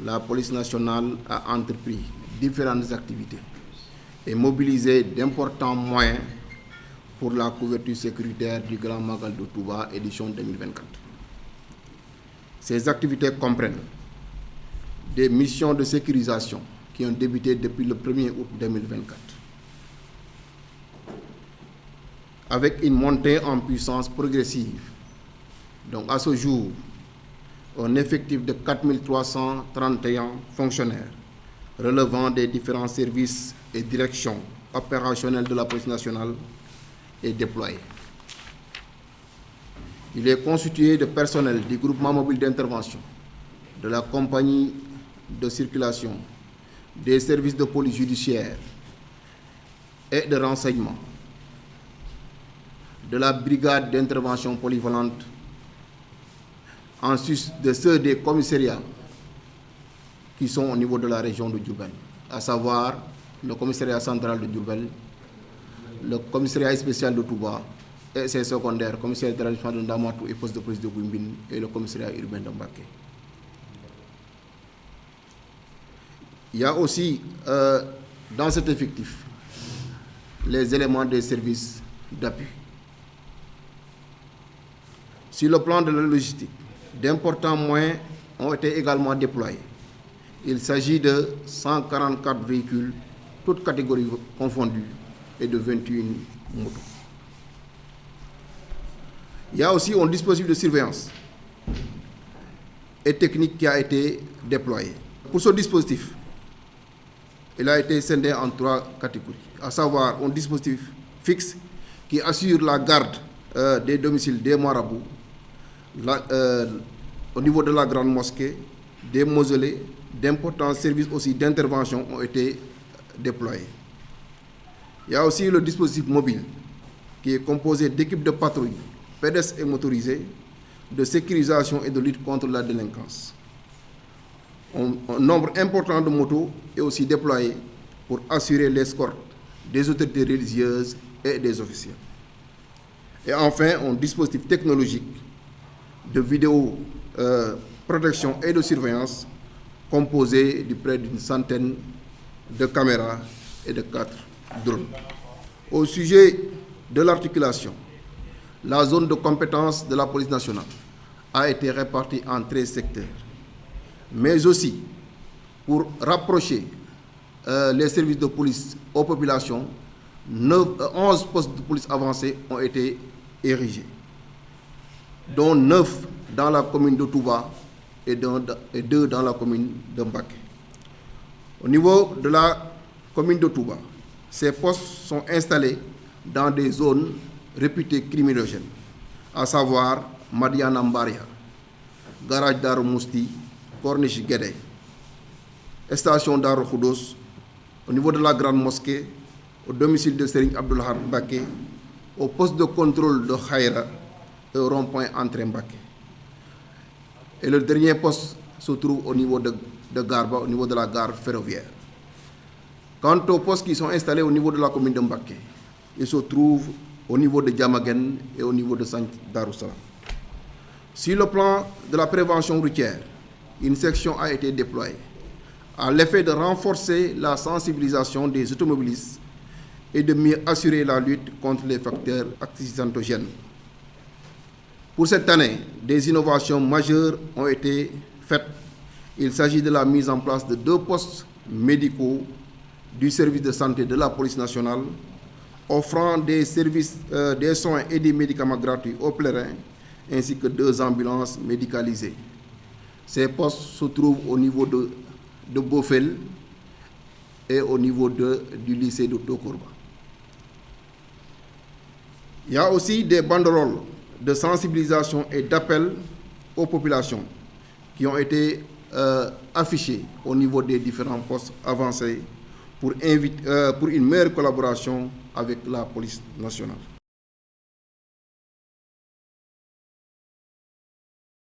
la police nationale a entrepris différentes activités et mobilisé d'importants moyens pour la couverture sécuritaire du Grand Magal de Touba édition 2024. Ces activités comprennent des missions de sécurisation qui ont débuté depuis le 1er août 2024, avec une montée en puissance progressive. Donc à ce jour, un effectif de 4331 fonctionnaires relevant des différents services et directions opérationnelles de la police nationale est déployé. Il est constitué de personnel du groupement mobile d'intervention, de la compagnie de circulation, des services de police judiciaire et de renseignement, de la brigade d'intervention polyvalente, ensuite de ceux des commissariats qui sont au niveau de la région de Diourbel, à savoir le commissariat central de Diourbel, le commissariat spécial de Touba et ses secondaires, commissariat d'arrondissement de Ndamatou et poste de police de Goumbine et le commissariat urbain de Mbacké. Il y a aussi dans cet effectif les éléments des services d'appui. Sur le plan de la logistique, d'importants moyens ont été également déployés. Il s'agit de 144 véhicules, toutes catégories confondues, et de 21 motos. Il y a aussi un dispositif de surveillance et technique qui a été déployé. Pour ce dispositif, il a été scindé en 3 catégories, à savoir un dispositif fixe qui assure la garde des domiciles des marabouts, au niveau de la grande mosquée, des mausolées, d'importants services aussi d'intervention ont été déployés. Il y a aussi le dispositif mobile qui est composé d'équipes de patrouille, pédestres et motorisées, de sécurisation et de lutte contre la délinquance. Un nombre important de motos est aussi déployé pour assurer l'escorte des autorités religieuses et des officiels. Et enfin, un dispositif technologique de vidéo protection et de surveillance composé de près d'une centaine de caméras et de 4 drones. Au sujet de l'articulation, la zone de compétence de la police nationale a été répartie en 13 secteurs, mais aussi pour rapprocher les services de police aux populations, 11 postes de police avancés ont été érigés, dont 9 dans la commune de Touba et 2 dans la commune de Mbacké. Au niveau de la commune de Touba, ces postes sont installés dans des zones réputées criminogènes, à savoir Madiana Mbaria, garage Darou Mousti, Corniche Guédé, station Darou Khoudoss, au niveau de la grande mosquée, au domicile de Serigne Abdoulahad Mbacké, au poste de contrôle de Khayra et au rond-point entrée Mbacké. Et le dernier poste se trouve au niveau de Garba, au niveau de la gare ferroviaire. Quant aux postes qui sont installés au niveau de la commune de Mbacké, ils se trouvent au niveau de Diamaguène et au niveau de Santh Darou Salam. Sur le plan de la prévention routière, une section a été déployée à l'effet de renforcer la sensibilisation des automobilistes et de mieux assurer la lutte contre les facteurs accidentogènes. Pour cette année, des innovations majeures ont été faites. Il s'agit de la mise en place de 2 postes médicaux du service de santé de la police nationale, offrant des services, des soins et des médicaments gratuits aux pèlerins, ainsi que 2 ambulances médicalisées. Ces postes se trouvent au niveau de Bofel et au niveau du lycée de Tokourba. Il y a aussi des banderoles de sensibilisation et d'appel aux populations qui ont été affichées au niveau des différents postes avancés pour une meilleure collaboration avec la police nationale.